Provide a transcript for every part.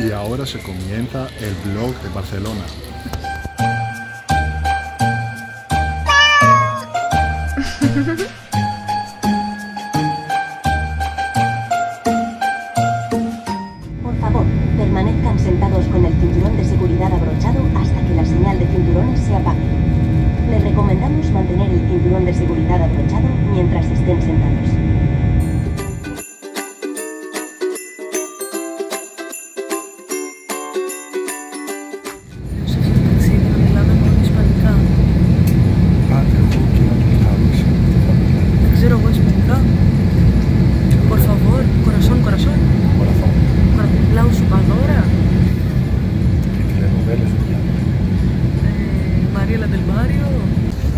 Y ahora se comienza el vlog de Barcelona. Por favor, permanezcan sentados con el cinturón de seguridad abrochado hasta que la señal de cinturones se apague. Les recomendamos mantener el cinturón de seguridad abrochado mientras estén sentados.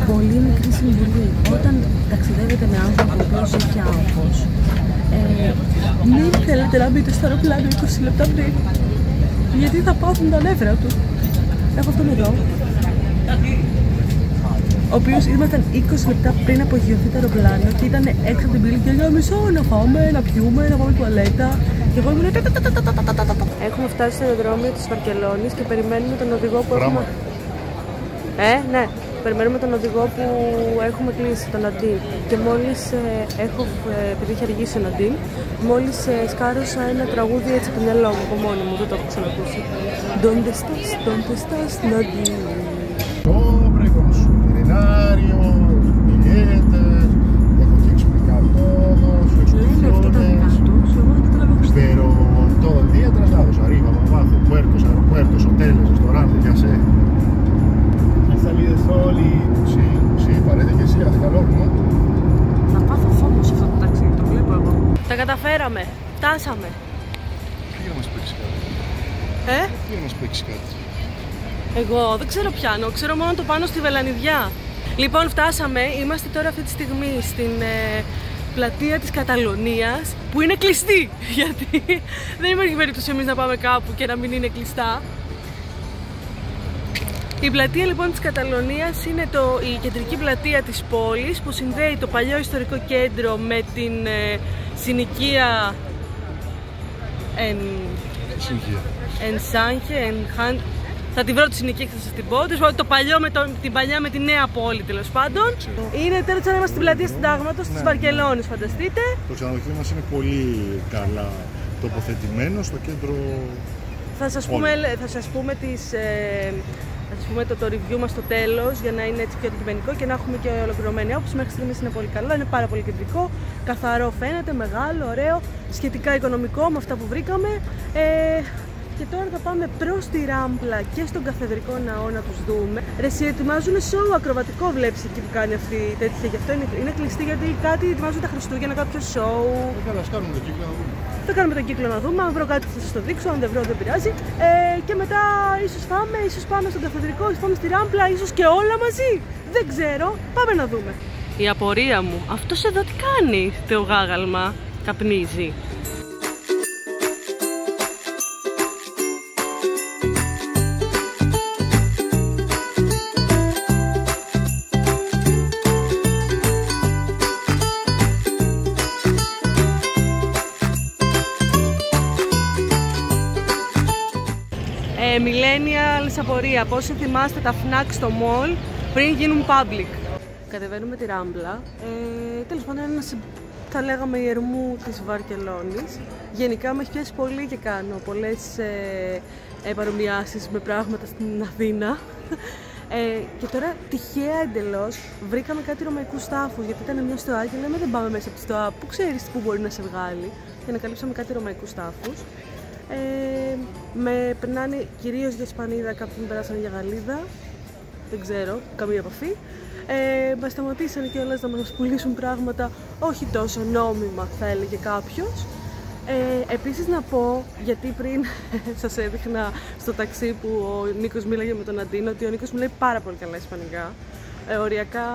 Πολύ μικρή συμβουλή. Όταν ταξιδεύετε με άνθρωπο ο οποίος έχει άγχος, μην θέλετε να μπείτε στο αεροπλάνο 20 λεπτά πριν, γιατί θα πάθουν τα νεύρα του. Έχω αυτόν εδώ, ο οποίος ήμασταν 20 λεπτά πριν απογειωθεί το αεροπλάνο και ήταν έξω από την πύλη και έλεγα μισό να φάμε, να πιούμε, να πάμε τουαλέτα. Και εγώ ήμουν. Έχουμε φτάσει στο αεροδρόμιο της Βαρκελόνης και περιμένουμε τον οδηγό που έχουμε. Ναι. Περιμένουμε τον οδηγό που έχουμε κλείσει, τον Αντίν. Και μόλις επειδή είχε αργήσει ο Αντίν, μόλις σκάρωσα ένα τραγούδι έτσι από το μυαλό μου, από μόνη μου, δεν το έχω ξανακούσει. Donde estás, Nadine. Sobre con su itinerario, billetes, tengo que explicar todo, su excursiones, pero todo el día traslados, arriba, abajo, puertos, aeropuertos, hoteles, restaurantes, ya sé. Salí de sol y... Sí, parece que sí, hace calor, ¿no? Θα πάθω φόβο σε αυτό το ταξίδι, το βλέπω εγώ. Τα καταφέραμε, φτάσαμε. Πήγε να μας παίξει κάτι. Πήγε να μας παίξει κάτι. Εγώ δεν ξέρω πιάνο, ξέρω μόνο το πάνω στη Βελανιδιά. Λοιπόν, φτάσαμε, είμαστε τώρα αυτή τη στιγμή στην πλατεία της Καταλωνίας, που είναι κλειστή, γιατί δεν υπάρχει περίπτωση εμείς να πάμε κάπου και να μην είναι κλειστά. Η πλατεία λοιπόν της Καταλωνίας είναι η κεντρική πλατεία της πόλης που συνδέει το παλιό ιστορικό κέντρο με την συνοικία θα τη βρω τη συνοικία και θα σας την πω. Το παλιό με την παλιά με τη νέα πόλη τέλος πάντων. Είναι τέλος να είμαστε στην πλατεία Συντάγματος της Βαρκελόνης, φανταστείτε. Το ξενοδοχείο μας είναι πολύ καλά τοποθετημένο στο κέντρο. Θα σας πούμε το review μας στο τέλος για να είναι έτσι πιο αντικειμενικό και να έχουμε και ολοκληρωμένη άποψη. Μέχρι στιγμής είναι πολύ καλό, είναι πάρα πολύ κεντρικό, καθαρό φαίνεται, μεγάλο, ωραίο, σχετικά οικονομικό με αυτά που βρήκαμε. Και τώρα θα πάμε προς τη Ράμπλα και στον Καθεδρικό Ναό να τους δούμε. Εσύ ετοιμάζουν σοου ακροβατικό, βλέπεις εκεί που κάνει αυτή τέτοια, γι' αυτό είναι κλειστή γιατί κάτι ετοιμάζουν τα Χριστούγεννα, κάποιο σοου. Καλά, κάνουμε τον κύκλο να δούμε. Θα κάνουμε τον κύκλο να δούμε, αν βρω κάτι θα σας το δείξω, αν δεν βρω δεν πειράζει. Και μετά ίσως φάμε, ίσως πάμε στον Καθεδρικό, ίσως πάμε στη Ράμπλα, ίσως και όλα μαζί. Δεν ξέρω, πάμε να δούμε. Η απορία μου, αυτός εδώ τι κάνει, το γάγαλμα, καπνίζει. Millennials απορία, πώς θυμάστε τα FNAC στο mall πριν γίνουν public. Κατεβαίνουμε τη Ράμπλα, τέλος πάντων ένας, θα λέγαμε, ιερμού της Βαρκελόνης. Γενικά με έχει πιάσει πολύ και κάνω πολλές παρομοιάσεις με πράγματα στην Αθήνα. Και τώρα τυχαία εντελώς βρήκαμε κάτι ρωμαϊκούς τάφους, γιατί ήταν μια στοά και λέμε δεν πάμε μέσα από τη στοά, που ξέρεις που μπορεί να σε βγάλει, και ανακαλύψαμε κάτι ρωμαϊκούς τάφους. Με περνάνε κυρίως για Ισπανίδα, κάποιοι με περάσανε για Γαλλίδα, δεν ξέρω, καμία επαφή. Μας σταματήσανε κιόλας να μας πουλήσουν πράγματα όχι τόσο νόμιμα, θα έλεγε κάποιος. Επίσης να πω, γιατί πριν σας έδειχνα στο ταξί που ο Νίκος μίλαγε με τον Αντίνο, ότι ο Νίκος μιλάει πάρα πολύ καλά ισπανικά. Οριακά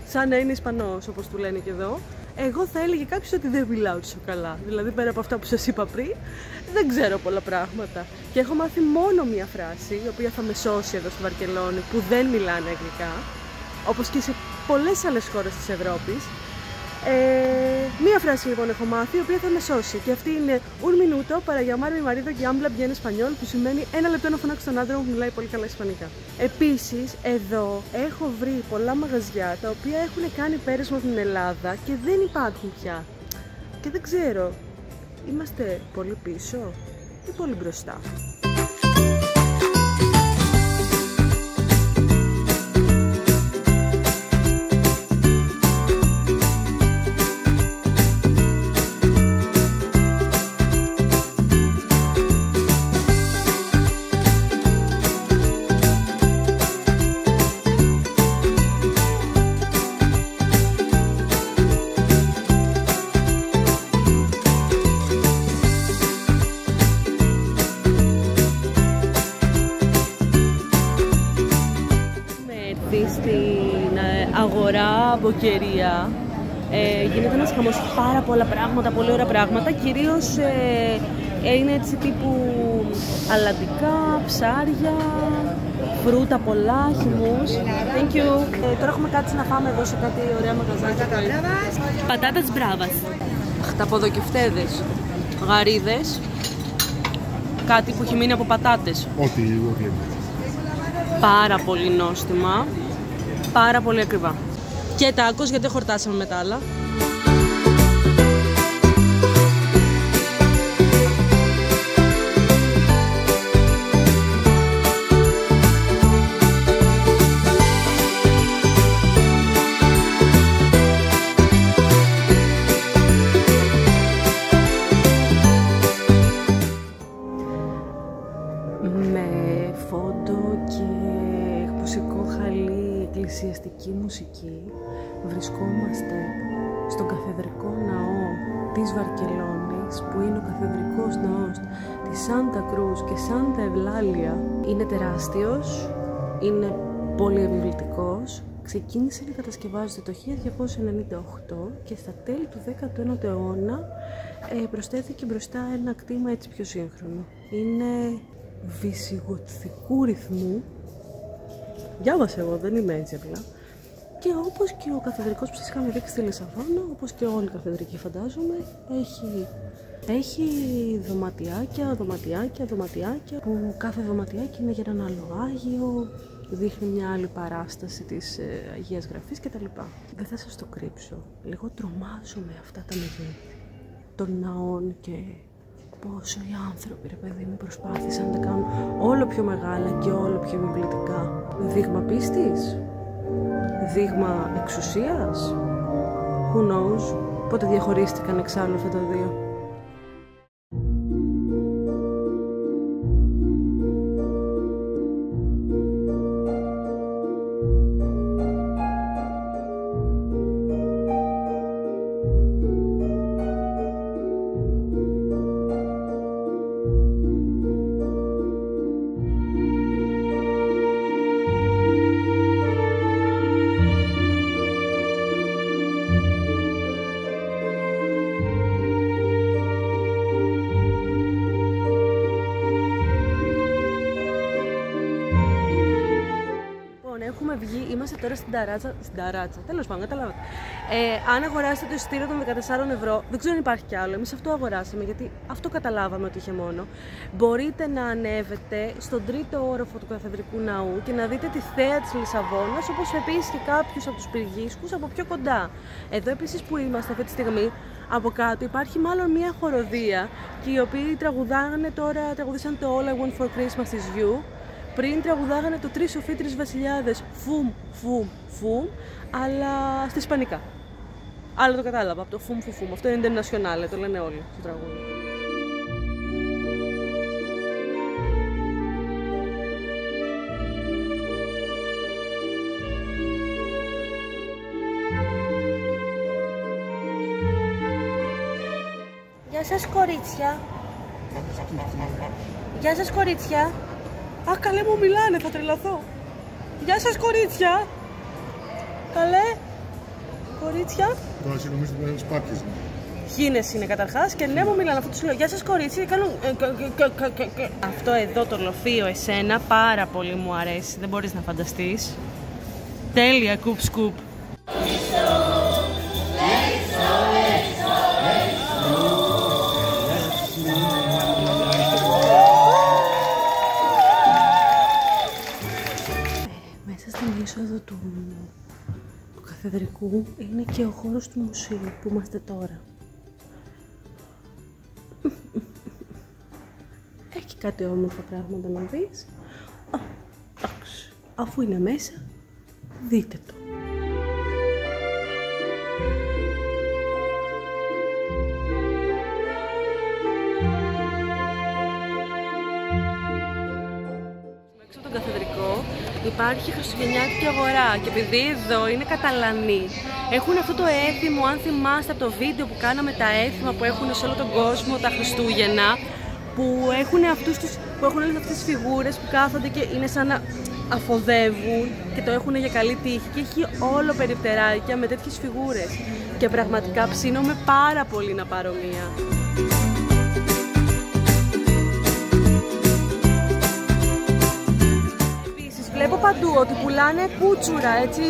σαν να είναι Ισπανός, όπως του λένε και εδώ. Εγώ θα έλεγε κάποιος ότι δεν μιλάω τόσο καλά. Δηλαδή, πέρα από αυτά που σας είπα πριν, δεν ξέρω πολλά πράγματα. Και έχω μάθει μόνο μία φράση, η οποία θα με σώσει εδώ στη Βαρκελόνη, που δεν μιλάνε αγγλικά, όπως και σε πολλές άλλες χώρες της Ευρώπης. Μία φράση λοιπόν έχω μάθει, η οποία θα με σώσει. Και αυτή είναι un minuto para llamar a mi marido que habla bien español, που σημαίνει ένα λεπτό να φωνάξω τον άντρα μου που μιλάει πολύ καλά ισπανικά. Επίσης, εδώ έχω βρει πολλά μαγαζιά τα οποία έχουν κάνει πέρασμα από την Ελλάδα και δεν υπάρχουν πια. Και δεν ξέρω, είμαστε πολύ πίσω ή πολύ μπροστά. Στην αγορά μποκερία γίνεται ένας χαμός, πάρα πολλά πράγματα, πολύ ωραία πράγματα, κυρίως είναι έτσι τύπου αλλαντικά, ψάρια, φρούτα πολλά, χυμούς. Thank you. Τώρα έχουμε κάτι να φάμε εδώ σε κάτι ωραία μαγαζάκια. Πατάτας μπράβας, χταποδοκιφτέδες, γαρίδες, κάτι που έχει μείνει από πατάτες. Ό,τι πάρα πολύ νόστιμα, πάρα πολύ ακριβά. Και τάκος, γιατί χορτάσαμε με τα άλλα. Με φόντο και μουσικό χαλί, εκκλησιαστική μουσική, βρισκόμαστε στον καθεδρικό ναό της Βαρκελόνης, που είναι ο καθεδρικός ναός της Σάντα Κρούς και Σάντα Ευλάλια. Είναι τεράστιος, είναι πολυεπιβλητικός, ξεκίνησε να κατασκευάζεται το 1298 και στα τέλη του 19ου αιώνα προσθέθηκε μπροστά ένα κτήμα έτσι πιο σύγχρονο. Είναι βυσιγοτθικού ρυθμού. Διάβασα εγώ, δεν είμαι έτσι απλά. Και όπως και ο καθεδρικός που σας είχαμε δείξει στη Λισαβόνα, όπως και όλοι οι καθεδρικοί φαντάζομαι, έχει δωματιάκια, που κάθε δωματιάκι είναι για έναν άλλο Άγιο, δείχνει μια άλλη παράσταση της Αγίας Γραφής κτλ. Δεν θα σας το κρύψω, λίγο τρομάζω με αυτά τα μεγέθη των ναών και πόσο οι άνθρωποι, ρε παιδί μου, προσπάθησαν να τα κάνουν όλο πιο μεγάλα και όλο πιο επιβλητικά. Δείγμα πίστης, δείγμα εξουσίας, who knows, πότε διαχωρίστηκαν εξάλλου αυτά τα δύο. Έχουμε βγει, είμαστε τώρα στην ταράτσα, τέλος πάντων, καταλάβατε. Αν αγοράσετε το εισιτήριο των 14 ευρώ, δεν ξέρω αν υπάρχει κι άλλο, εμείς αυτό αγοράσαμε, γιατί αυτό καταλάβαμε ότι είχε μόνο. Μπορείτε να ανέβετε στον τρίτο όροφο του καθεδρικού ναού και να δείτε τη θέα της Λισαβόνας, όπως επίσης και κάποιους από τους πυργίσκους από πιο κοντά. Εδώ επίσης που είμαστε αυτή τη στιγμή, από κάτω υπάρχει μάλλον μια χοροδία και οι οποίοι τραγουδήσαν το All I Want for Christmas is You. Πριν τραγουδάγανε το Τρεις Σοφοί, Τρεις Βασιλιάδες, φουμ, φουμ, φουμ, αλλά στα ισπανικά. Αλλά το κατάλαβα από το φουμ, φουμ, φουμ. Αυτό είναι international, το λένε όλοι στο τραγούδι. Γεια σας κορίτσια. Γεια σας κορίτσια. Α, καλέ μου μιλάνε, θα τρελαθώ. Γεια σας κορίτσια. Καλέ. Κορίτσια. Τώρα εσύ νομίζω ότι είναι πάπιες. Χίνες είναι καταρχάς και ναι μου μιλάνε, αυτό τους λέω. Γεια σας κορίτσια. Κάνουν... Αυτό εδώ το λοφείο εσένα πάρα πολύ μου αρέσει. Δεν μπορείς να φανταστείς. Τέλεια, κουπ σκουπ. Μέσα στην είσοδο του καθεδρικού είναι και ο χώρος του μουσείου που είμαστε τώρα. Έχει κάτι όμορφα πράγματα να δεις. Εντάξει, αφού είναι μέσα, δείτε το. Έξω από τον καθεδρικό υπάρχει χριστουγεννιάτικη αγορά και επειδή εδώ είναι Καταλανοί, έχουν αυτό το έθιμο, αν θυμάστε από το βίντεο που κάναμε τα έθιμα που έχουν σε όλο τον κόσμο τα Χριστούγεννα, που έχουν όλες αυτές τις φιγούρες που κάθονται και είναι σαν να αφοδεύουν και το έχουν για καλή τύχη και έχει όλο περιπτεράκια με τέτοιες φιγούρες και πραγματικά ψήνομαι πάρα πολύ να πάρω μία. Βλέπω παντού ότι πουλάνε κούτσουρα, έτσι,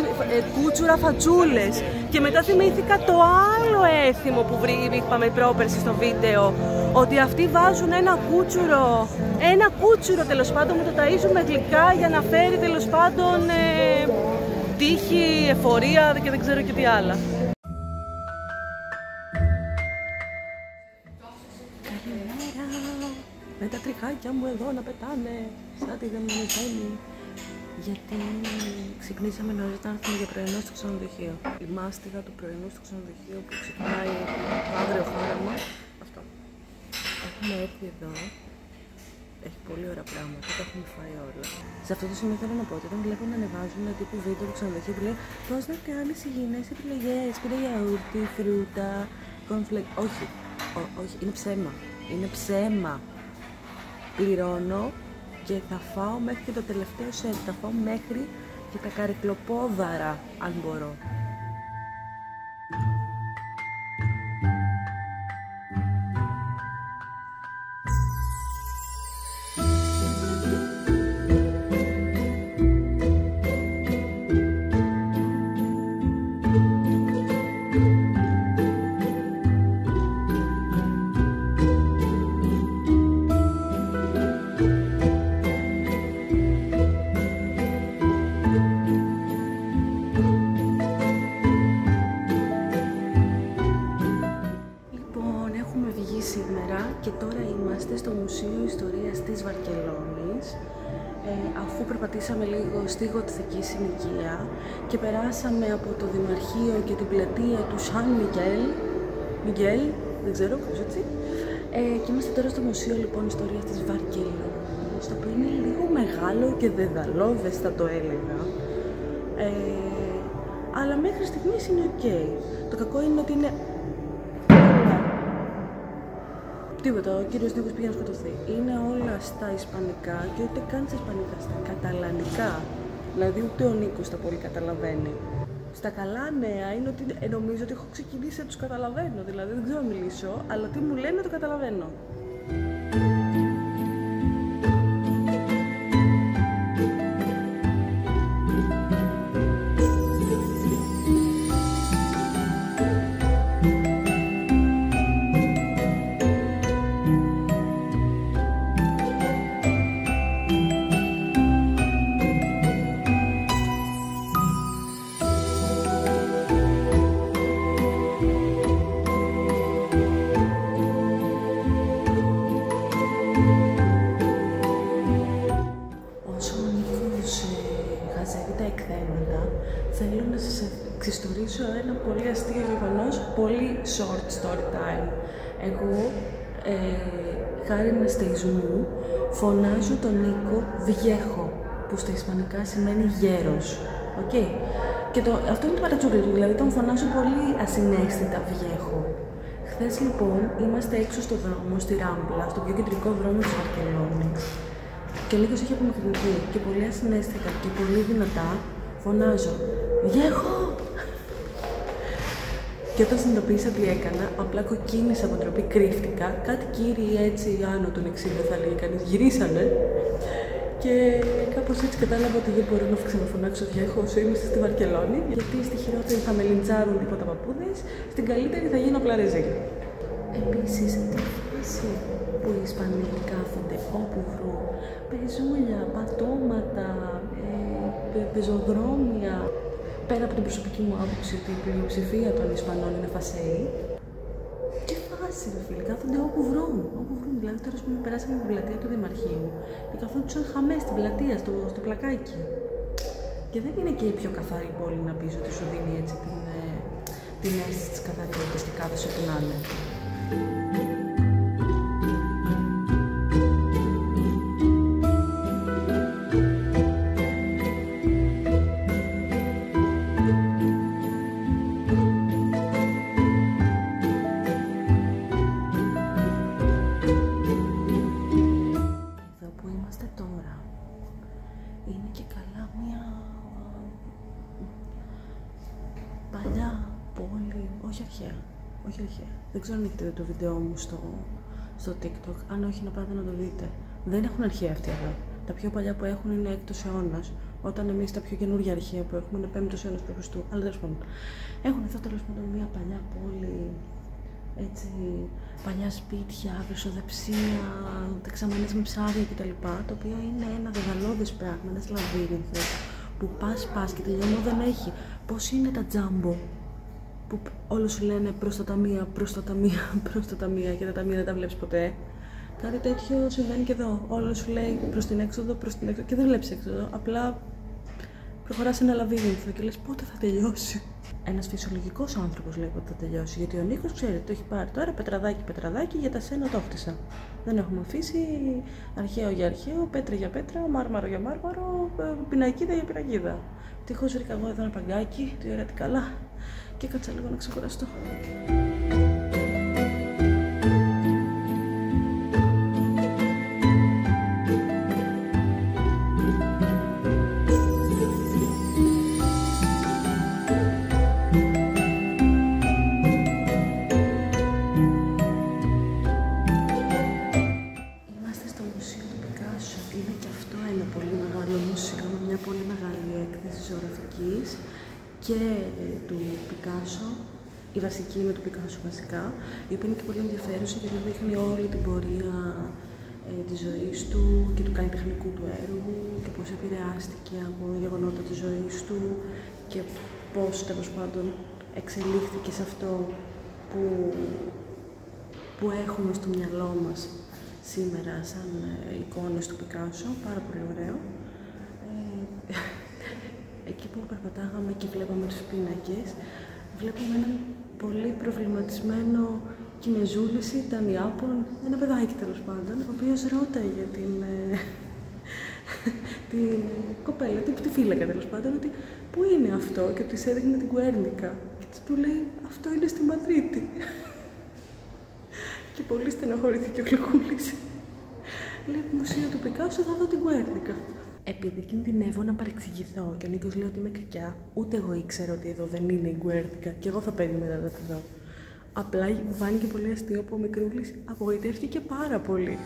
κούτσουρα φατσούλες και μετά θυμήθηκα το άλλο έθιμο που είπαμε πρόπερση στο βίντεο, ότι αυτοί βάζουν ένα κούτσουρο τέλος πάντων, με το ταΐζουν με γλυκά για να φέρει τέλος πάντων τύχη, εφορία και δεν ξέρω και τι άλλα. Καλημέρα, με τα τριχάκια μου εδώ να πετάνε σαν τη γαμμενεμένη. Γιατί ξυπνήσαμε νωρίς να έρθουμε για πρωινό στο ξενοδοχείο. Η μάστιγα του πρωινού στο ξενοδοχείο που ξυπνάει το άγριο χάραμα. Αυτό. Έχουμε έρθει εδώ. Έχει πολύ ωραία πράγματα. Τα έχουμε φάει όλα. Σε αυτό το σημείο θέλω να πω ότι όταν βλέπω να ανεβάζουν τύπου βίντεο του ξενοδοχείου που λέει πώς να κάνεις υγιεινές επιλογές, πήρε γιαούρτι, φρούτα, κόρνφλεκ. Όχι. Όχι. Είναι ψέμα. Είναι ψέμα. Πληρώνω και θα φάω μέχρι και το τελευταίο σετ, θα φάω μέχρι και τα καρυκλοπόδαρα, αν μπορώ. Και τώρα είμαστε στο Μουσείο Ιστορίας της Βαρκελόνης, αφού περπατήσαμε λίγο στη γοτθική συνοικία και περάσαμε από το Δημαρχείο και την πλατεία του Σαν Μιγγέλ, δεν ξέρω, πώς έτσι, και είμαστε τώρα στο Μουσείο λοιπόν Ιστορίας της Βαρκελόνης, το οποίο είναι λίγο μεγάλο και δεδαλώδες θα το έλεγα, αλλά μέχρι στιγμής είναι ok. Το κακό είναι ότι είναι τίποτα, ο κύριος Νίκος πήγε να σκοτωθεί. Είναι όλα στα ισπανικά και ούτε καν στα ισπανικά, στα καταλανικά. Δηλαδή ούτε ο Νίκος τα πολύ καταλαβαίνει. Στα καλά νέα είναι ότι νομίζω ότι έχω ξεκινήσει να τους καταλαβαίνω. Δηλαδή δεν ξέρω να μιλήσω, αλλά τι μου λένε το καταλαβαίνω. Θέλω να σας εξιστορήσω ένα πολύ αστείο γεγονός, πολύ short story time. Εγώ, χάρη αναστεϊσμού, φωνάζω τον Νίκο Βιέχο, που στα ισπανικά σημαίνει γέρος. Okay. Και αυτό είναι το παρατσούκλι του, δηλαδή τον φωνάζω πολύ ασυναίσθητα Βιέχο. Χθες λοιπόν είμαστε έξω στο δρόμο, στη Ράμπλα, στο πιο κεντρικό δρόμο της Βαρκελόνης. Και ο Νίκος έχει απομακρυνθεί και πολύ ασυναίσθητα και πολύ δυνατά φωνάζω «Βιέχο!» Και όταν συνειδητοποίησα τι έκανα, απλά κοκκίνησα από ντροπή, κρύφτηκα. Κάτι κύριοι έτσι άνω των 60 θα λέγει κανείς γυρίσανε Και κάπως έτσι κατάλαβα ότι δεν μπορώ να ξαναφωνάξω 200 είμαστε στη Βαρκελόνη. Γιατί στη χειρότερη θα με λιντσάρουν τίποτα παππούδες, στην καλύτερη θα γίνω απλά ρεζί. Επίσης, τη φάση που οι Ισπανοί κάθονται όπου βρουν πεζούλια, πατώματα, πεζοδρόμια. Πέρα από την προσωπική μου άποψη ότι η πλειοψηφία των Ισπανών είναι φασαίοι. Τι φάση, ρε φίλοι, κάθονται όπου βρουν. Όπου βρουν. Δηλαδή, τώρα που περάσαμε από την πλατεία του Δημαρχείου και καθόντουσαν χαμές στην πλατεία, στο πλακάκι. Και δεν είναι και η πιο καθαρή πόλη να πεις ότι σου δίνει έτσι την αίσθηση της καθαριότητας και κάθεσαι όπου να είναι. Είναι και καλά μια παλιά πόλη, όχι αρχαία. Δεν ξέρω αν έχετε δει το βίντεο μου στο TikTok, αν όχι να πάτε να το δείτε. Δεν έχουν αρχαία αυτή εδώ. Τα πιο παλιά που έχουν είναι 6ος αιώνας, όταν εμείς τα πιο καινούργια αρχαία που έχουμε είναι 5ος αιώνας π.Χ. Αλλά τέλος πάντων. Έχουν εδώ τέλος πάντων μια παλιά πόλη, έτσι, παλιά σπίτια, βρυσοδεψία, δεξαμενές με ψάρια κτλ. Το οποίο είναι ένα δεδαλώδες πράγμα, ένας λαβύρινθος που πας και τελειώνω δεν έχει. Πώς είναι τα τζάμπο που όλοι σου λένε προς τα ταμεία και τα ταμεία δεν τα βλέπεις ποτέ. Κάτι τέτοιο συμβαίνει και εδώ. Όλο σου λέει προς την έξοδο και δεν βλέπεις έξοδο. Απλά προχωράς ένα λαβύρινθο και λες πότε θα τελειώσει. Ένας φυσιολογικός άνθρωπος λέει πότε θα τελειώσει. Γιατί ο Νίκος ξέρει, το έχει πάρει τώρα πετραδάκι για τα σένα το χτίσα. Δεν έχουμε αφήσει αρχαίο για αρχαίο, πέτρα για πέτρα, μάρμαρο για μάρμαρο, πινακίδα για πινακίδα. Τυχώς βρήκα εγώ εδώ ένα παγκάκι, τι ωραία τι καλά, και κάτσα λίγο να ξεκουραστώ. Και του Πικάσο, η βασική είναι του Πικάσο βασικά, η οποία είναι και πολύ ενδιαφέρουσα γιατί δείχνει όλη την πορεία της ζωής του και του καλλιτεχνικού του έργου και πώς επηρεάστηκε από γεγονότα της ζωής του και πώς τέλος πάντων εξελίχθηκε σε αυτό που έχουμε στο μυαλό μας σήμερα σαν εικόνες του Πικάσο. Πάρα πολύ ωραίο. Εκεί που περπατάγαμε και βλέπαμε τους πίνακες, βλέπαμε έναν πολύ προβληματισμένο Κινεζούλης, ήταν Ιάπων, ένα παιδάκι τέλος πάντων, ο οποίος ρώταγε για την κοπέλα, τη φύλακα τέλος πάντων, ότι πού είναι αυτό και της έδειχνε την Κουέρνικα. Και της του λέει, αυτό είναι στη Μαδρίτη. Και πολύ στενοχωρήθηκε ο Γλυκούλης. Λέει, μουσείο του Πικάσο, θα δω την Κουέρνικα. Επειδή κινδυνεύω να παρεξηγηθώ και ο Νίκος λέει ότι είμαι κακιά, ούτε εγώ ήξερα ότι εδώ δεν είναι η Γκουέρνικα και εγώ θα περίμενα να τη δω. Απλά μου φάνηκε πολύ αστείο που ο μικρούλης απογοητεύτηκε πάρα πολύ.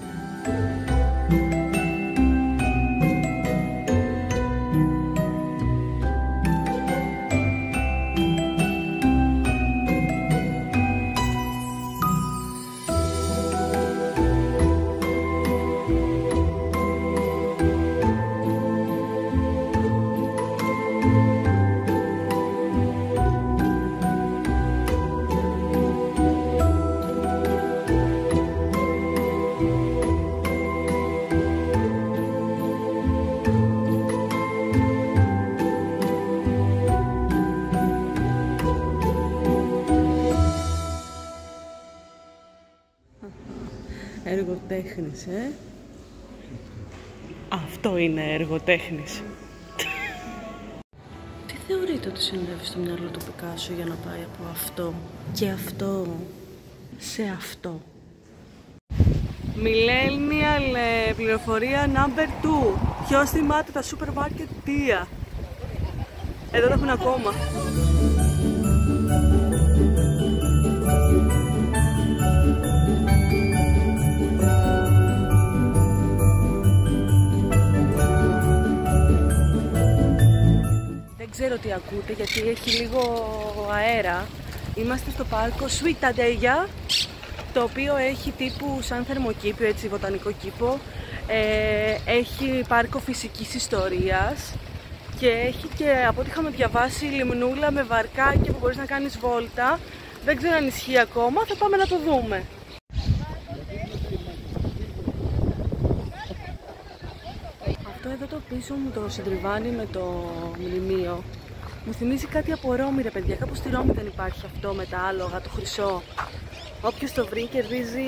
Εργοτέχνης, Αυτό είναι εργοτέχνης. Τι θεωρείτε ότι συνέβη στο μυαλό του Πικάσο για να πάει από αυτό και αυτό σε αυτό? Millennial πληροφορία number 2. Ποιος θυμάται τα σούπερ μάρκετ Τία? Εδώ τα έχουν ακόμα. ξέρω τι ακούτε γιατί έχει λίγο αέρα. Είμαστε στο πάρκο Sweet, το οποίο έχει τύπου σαν θερμοκήπιο, έτσι, βοτανικό κήπο. Έχει πάρκο φυσικής ιστορίας και έχει και, από ό,τι είχαμε διαβάσει, λιμνούλα με βαρκάκια που μπορείς να κάνεις βόλτα. Δεν ξέρω αν ισχύει ακόμα, θα πάμε να το δούμε. Αυτό εδώ το πίσω μου, το συντριβάνι με το μνημείο, μου θυμίζει κάτι από Ρώμη, ρε παιδιά. Κάπου στη Ρώμη δεν υπάρχει αυτό με τα άλογα, το χρυσό. Όποιος το βρει κερδίζει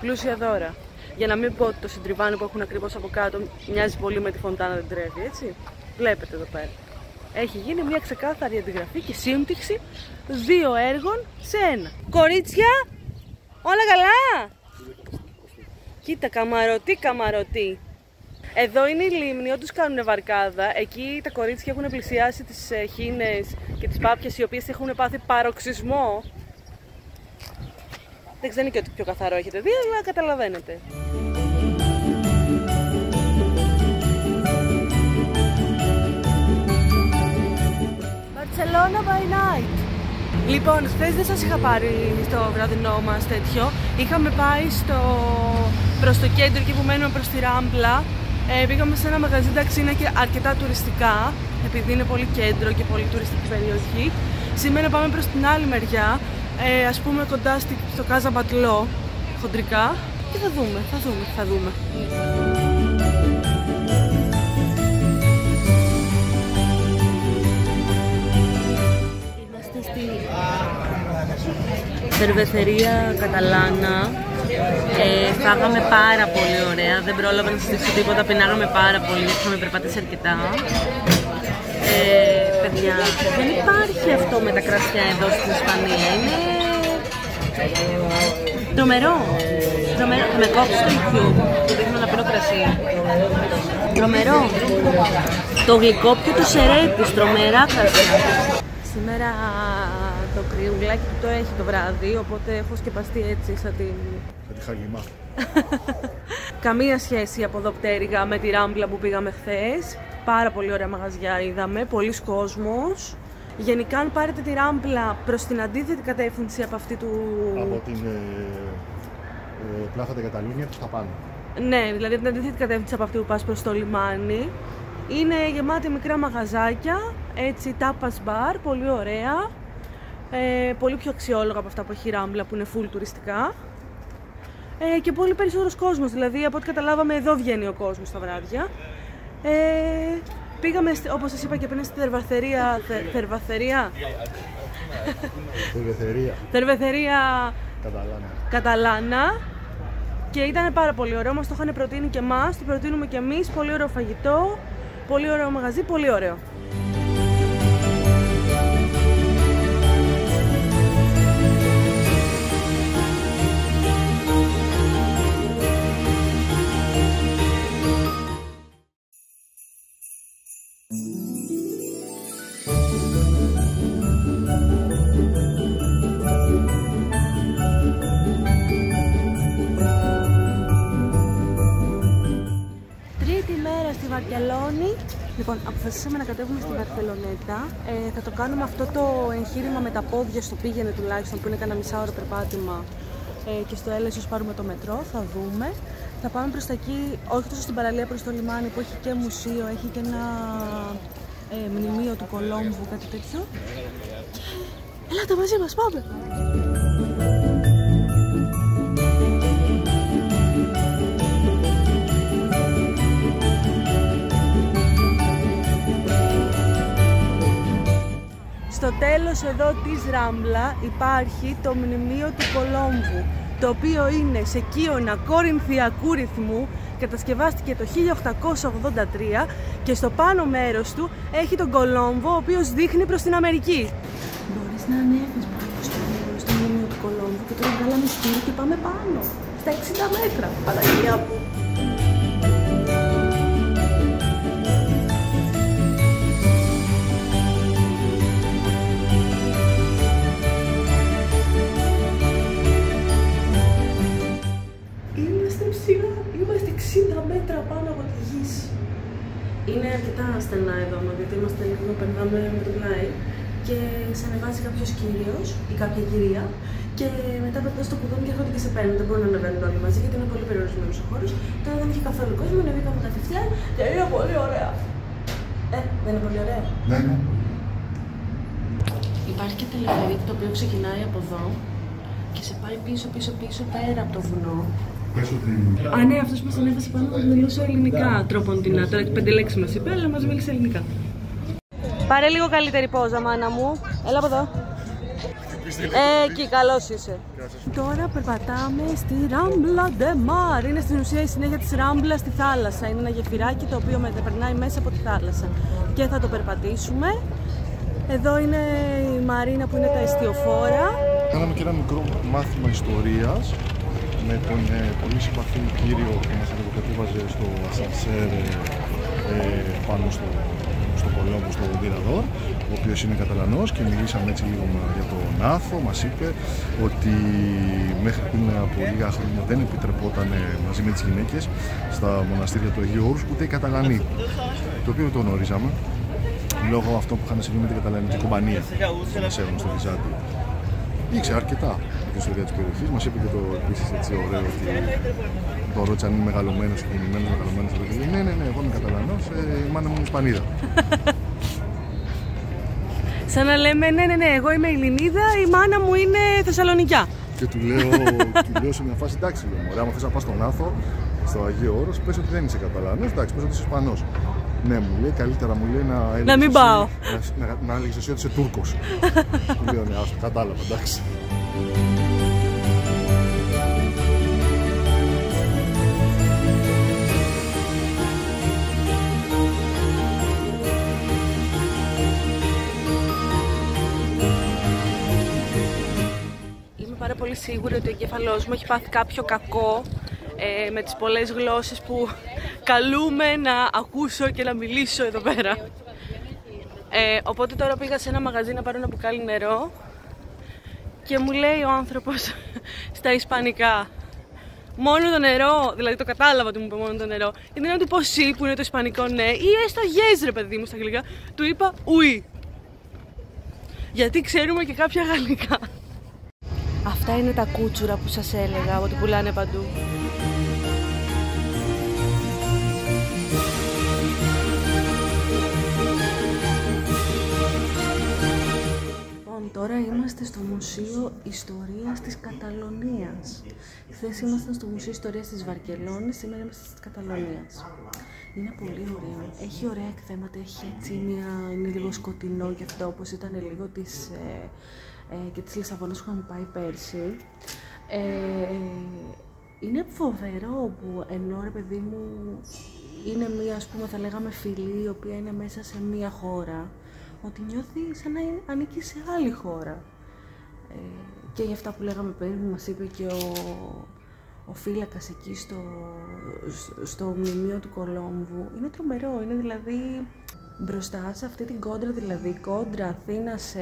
πλούσια δώρα. Για να μην πω ότι το συντριβάνι που έχουν ακριβώς από κάτω μοιάζει πολύ με τη φωντάνα την Τρέβη, έτσι. Βλέπετε εδώ πέρα. Έχει γίνει μια ξεκάθαρη αντιγραφή και σύμπτυξη 2 έργων σε ένα. Κορίτσια, όλα καλά! Κοίτα, καμαρωτή. Εδώ είναι η λίμνη, όντως κάνουν βαρκάδα. Εκεί τα κορίτσια έχουν πλησιάσει τις χήνες και τις πάπιες, οι οποίες έχουν πάθει παροξισμό. Δεν ξέρω και ότι πιο καθαρό έχετε δει, αλλά καταλαβαίνετε. Barcelona by night. Λοιπόν, χθες δεν σας είχα πάρει στο βραδινό μας τέτοιο. Είχαμε πάει προς το κέντρο, εκεί που μένουμε, προς τη Ράμπλα. Πήγαμε σε ένα μαγαζί, εντάξει, είναι και αρκετά τουριστικά, επειδή είναι πολύ κέντρο και πολύ τουριστική περιοχή. Σήμερα πάμε προς την άλλη μεριά, ας πούμε κοντά στο Κάζα Μπατλό, χοντρικά, και θα δούμε. Είμαστε στη Cerveceria Catalana. Φάγαμε πάρα πολύ ωραία, δεν πρόλαβα να συζητήσω τίποτα, πεινάγαμε πάρα πολύ γιατί είχαμε περπατήσει αρκετά. Παιδιά, δεν υπάρχει αυτό με τα κρασιά εδώ στην Ισπανία, είναι τρομερό. Με κόψει το YouTube, του δείχνω να πίνω κρασί. Τρομερό. Το γλυκόπιο του Σερέτης, τρομερά κρασιά. Σήμερα το κρυουλάκι που το έχει το βράδυ, οπότε έχω σκεπαστεί έτσι σαν τη χαλιμά. Καμία σχέση από εδώ πτέρυγα με τη Ράμπλα που πήγαμε χθες. Πάρα πολύ ωραία μαγαζιά είδαμε, πολλοί κόσμος. Γενικά αν πάρετε τη Ράμπλα προς την αντίθετη κατεύθυνση από αυτή του... Από την Πλάθα de Catalunya προς τα πάνω. Ναι, δηλαδή την αντίθετη κατεύθυνση από αυτή που πας προς το λιμάνι. Είναι γεμάτη μικρά μαγαζάκια, έτσι, tapas bar, πολύ ωραία. Πολύ πιο αξιόλογα από αυτά που έχει η Ράμπλα που είναι full τουριστικά. Και πολύ περισσότερος κόσμος, δηλαδή από ό,τι καταλάβαμε εδώ βγαίνει ο κόσμος τα βράδια. Πήγαμε, όπως σας είπα και πριν, στη Cerveceria Καταλάνα. Και ήταν πάρα πολύ ωραίο, μας το είχαν προτείνει και εμάς, το προτείνουμε και εμείς. Πολύ ωραίο φαγητό, πολύ ωραίο μαγαζί, πολύ ωραίο. Βαρκελόνη. Λοιπόν, αποφασίσαμε να κατέβουμε στη Βαρκελονέτα. Θα το κάνουμε αυτό το εγχείρημα με τα πόδια στο πήγαινε τουλάχιστον, που είναι κανένα μισάωρο περπάτημα, και στο έλεος ίσως πάρουμε το μετρό, θα δούμε. Θα πάμε προς τα εκεί, όχι τόσο στην παραλία, προς το λιμάνι που έχει και μουσείο, έχει και ένα μνημείο του Κολόμβου, κάτι τέτοιο. Και ελάτε μαζί μας, πάμε! Στο τέλος εδώ της Ράμπλα υπάρχει το μνημείο του Κολόμβου, το οποίο είναι σε κύωνα κορινθιακού ρυθμού, κατασκευάστηκε το 1883 και στο πάνω μέρος του έχει τον Κολόμβο, ο οποίος δείχνει προς την Αμερική. Μπορείς να ανέβεις πάνω στο μνημείο του Κολόμβου και τώρα βγάλαμε στήρι και πάμε πάνω, στα 60 μέτρα, Παναγία μου. Είμαστε 60 μέτρα πάνω από τη γη. Είναι αρκετά στενά εδώ, γιατί είμαστε λίγο περνάμε με το πλάι και σε ανεβάζει κάποιος κύριος ή κάποια κυρία και μετά πετάς το κουδούνι και έρχονται και σε παίρνουν. Δεν μπορούν να ανεβαίνουν όλοι μαζί γιατί είναι πολύ περιορισμένος ο χώρος. Τώρα δεν είχε καθόλου κόσμο, ανεβήκαμε κατευθείαν και είναι πολύ ωραία. Δεν είναι πολύ ωραία? Ναι, ναι. Υπάρχει και τελεφερίκ το οποίο ξεκινάει από εδώ και σε πάει πίσω πέρα από το βουνό. Α, ναι, αυτός μας ανέβασε πάνω που μιλούσε ελληνικά τροποντινά. Τώρα 5 λέξεις μας είπε, αλλά μας μίλησε ελληνικά. Πάρε λίγο καλύτερη πόζα, μάνα μου. Έλα από εδώ. Εκεί, καλώς είσαι. Τώρα περπατάμε στη Ράμπλα ντε Μάρ. Είναι στην ουσία η συνέχεια της Ράμπλα στη θάλασσα. Είναι ένα γεφυράκι το οποίο περνάει μέσα από τη θάλασσα. Και θα το περπατήσουμε. Εδώ είναι η Μαρίνα που είναι τα εστιοφόρα. Κάναμε και ένα μικρό μάθημα ιστορίας με τον πολύ συμπαθή κύριο που μας ανεβοκατέβαζε στο ασανσέρ πάνω στο Κολόμπο, στο Διραδόρ, ο οποίος είναι Καταλανός, και μιλήσαμε έτσι λίγο για τον Άθο. Μας είπε ότι μέχρι πριν από λίγα χρόνια δεν επιτρεπόταν μαζί με τις γυναίκες στα μοναστήρια του Αγίου Όρους ούτε οι Καταλανοί, το οποίο το γνωρίζαμε λόγω αυτό που είχαν συμβεί με την Καταλανική κομπανία που μας έχουν στο Βυζάντιο. Ήξερε αρκετά για την ιστορία της περιοχής. Μας είπε και το επίσης έτσι ωραίο ότι το ρώτησε αν είναι μεγαλωμένος και γεννημένος μεγαλωμένος. Ναι, εγώ είμαι Καταλανός, η μάνα μου είναι Ισπανίδα. Σαν να λέμε ναι, εγώ είμαι Ελληνίδα, η μάνα μου είναι Θεσσαλονικιά. Και του λέω σε μια φάση, εντάξει, ωραία, άμα θες να πας στον Άθο, στο Αγίο Όρος, πες ότι δεν είσαι Καταλανός, εντάξει, πες ότι είσαι Ισπανός. Ναι, μου λέει, καλύτερα μου λέει να μην πάω. Να έλεγες εσύ ότι είσαι Τούρκος. Του λέω, ναι, άστο, κατάλαβα, εντάξει. Είμαι πάρα πολύ σίγουρη ότι ο εγκέφαλός μου έχει πάθει κάποιο κακό με τις πολλές γλώσσες που καλούμε να ακούσω και να μιλήσω εδώ πέρα. Οπότε τώρα πήγα σε ένα μαγαζί να πάρω ένα μπουκάλι νερό και μου λέει ο άνθρωπος στα ισπανικά μόνο το νερό, δηλαδή το κατάλαβα ότι μου είπε μόνο το νερό, και δεν του πω «σι» που είναι το ισπανικό ναι, ή έστω «yes» ρε παιδί μου στα αγγλικά, του είπα «ουί», γιατί ξέρουμε και κάποια γαλλικά. Αυτά είναι τα κούτσουρα που σας έλεγα ότι πουλάνε παντού. Τώρα είμαστε στο Μουσείο Ιστορίας της Καταλωνίας. Χθες ήμασταν στο Μουσείο Ιστορίας της Βαρκελόνης, σήμερα είμαστε της Καταλωνίας. Είναι πολύ ωραίο, έχει ωραία εκθέματα, έχει έτσι είναι λίγο σκοτεινό και αυτό, όπως ήταν λίγο και της Λισαβόνας που είχαμε πάει πέρσι. Είναι φοβερό που ενώ ρε παιδί μου είναι μία, ας πούμε, θα λέγαμε φυλή η οποία είναι μέσα σε μία χώρα, ότι νιώθει σαν να ανήκει σε άλλη χώρα. Και για αυτά που λέγαμε πριν, που μας είπε και ο φύλακας εκεί στο μνημείο του Κολόμβου, είναι τρομερό, είναι δηλαδή μπροστά σε αυτή την κόντρα, δηλαδή κόντρα Αθήνα σε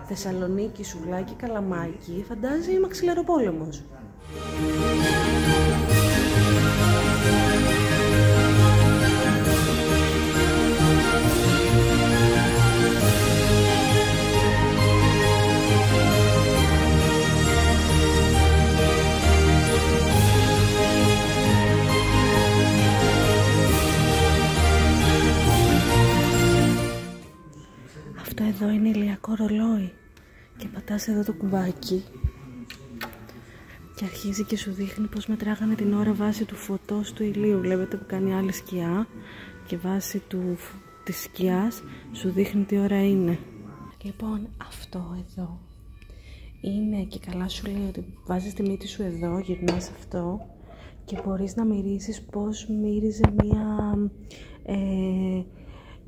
Θεσσαλονίκη, Σουβλάκι, Καλαμάκι, φαντάζει μαξιλαροπόλεμος. Εδώ είναι ηλιακό ρολόι και πατάς εδώ το κουμπάκι και αρχίζει και σου δείχνει πως μετράγανε την ώρα βάσει του φωτός του ηλίου. Βλέπετε που κάνει άλλη σκιά και βάσει της σκιάς σου δείχνει τι ώρα είναι. Λοιπόν, αυτό εδώ είναι, και καλά σου λέει ότι βάζεις τη μύτη σου εδώ, γυρνάς αυτό και μπορείς να μυρίσεις πως μύριζε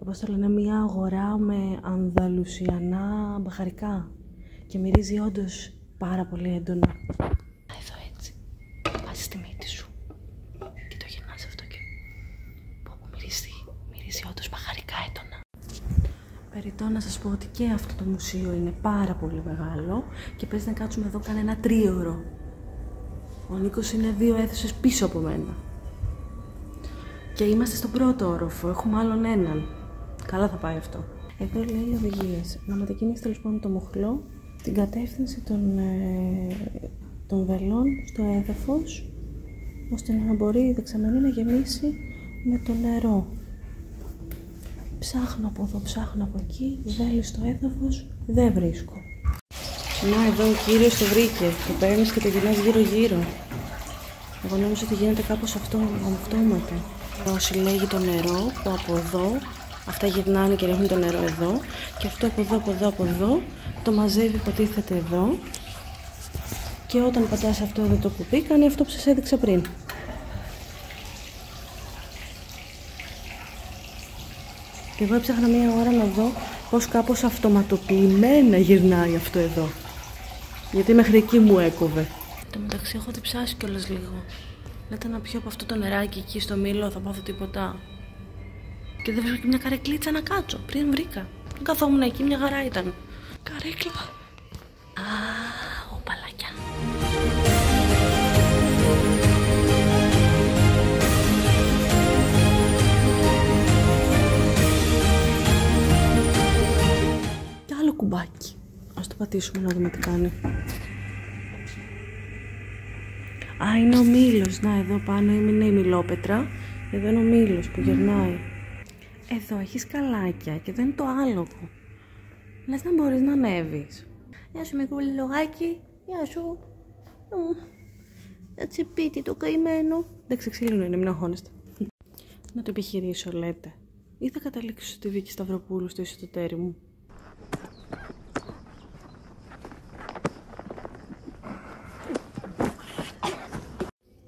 πώς το λένε, μια αγορά με ανδαλουσιανά μπαχαρικά και μυρίζει όντως πάρα πολύ έντονα. Εδώ έτσι, βάζεις τη μύτη σου και το γυρνάς αυτό και μυρίζει όντως μπαχαρικά έντονα. Περιττό να σας πω ότι και αυτό το μουσείο είναι πάρα πολύ μεγάλο και παίζει να κάτσουμε εδώ κανένα 3ωρο. Ο Νίκος είναι 2 αίθουσες πίσω από μένα. Και είμαστε στον πρώτο όροφο, έχουμε άλλον έναν. Καλά θα πάει αυτό. Εδώ λέει οδηγίες. Να μετακινήσει τέλος πάντων το μοχλό στην κατεύθυνση των βελών στο έδαφος, ώστε να μπορεί η δεξαμενή να γεμίσει με το νερό. Ψάχνω από εδώ, ψάχνω από εκεί, βέλη στο έδαφος, δεν βρίσκω. Να, εδώ ο κύριος το βρήκε. Το παίρνεις και το γυρνάς γύρω-γύρω. Εγώ νόμιζα ότι γίνεται κάπως αυτόματα. Εδώ συλλέγει το νερό που από εδώ, αυτά γυρνάνε και ρίχνουν το νερό εδώ, και αυτό από εδώ, το μαζεύει, υποτίθεται εδώ, και όταν πατάς αυτό εδώ το κουμπί, κάνει αυτό που σας έδειξα πριν. Και εγώ έψαχνα μία ώρα να δω πως κάπως αυτοματοποιημένα γυρνάει αυτό εδώ. Γιατί μέχρι εκεί μου έκοβε. Εν τω μεταξύ έχω διψάσει κιόλας λίγο. Λέτε να πιω από αυτό το νεράκι εκεί στο μήλο, θα πάθω τίποτα. Και δεν βρίσκω και μια καρεκλίτσα να κάτσω. Πριν βρήκα. Δεν καθόμουν εκεί, μια χαρά ήταν. Καρέκλα. Α, οπαλάκια. Κι άλλο κουμπάκι. Ας το πατήσουμε να δούμε τι κάνει. Α, είναι ο μήλος. Να, εδώ πάνω είναι η μιλόπετρα. Εδώ είναι ο μήλος που γυρνάει. Εδώ έχει σκαλάκια και εδώ είναι το άλογο. Λες να μπορείς να ανέβεις. Γεια σου μικρούλι λογάκι. Γεια σου. Τσιπίτι το καημένο. Δεν ξεξύλινο είναι, μην αγχώνεστε. Να το επιχειρήσω, λέτε. Ή θα καταλήξω στη Βίκη Σταυροπούλου στο εισιτοτέρι μου.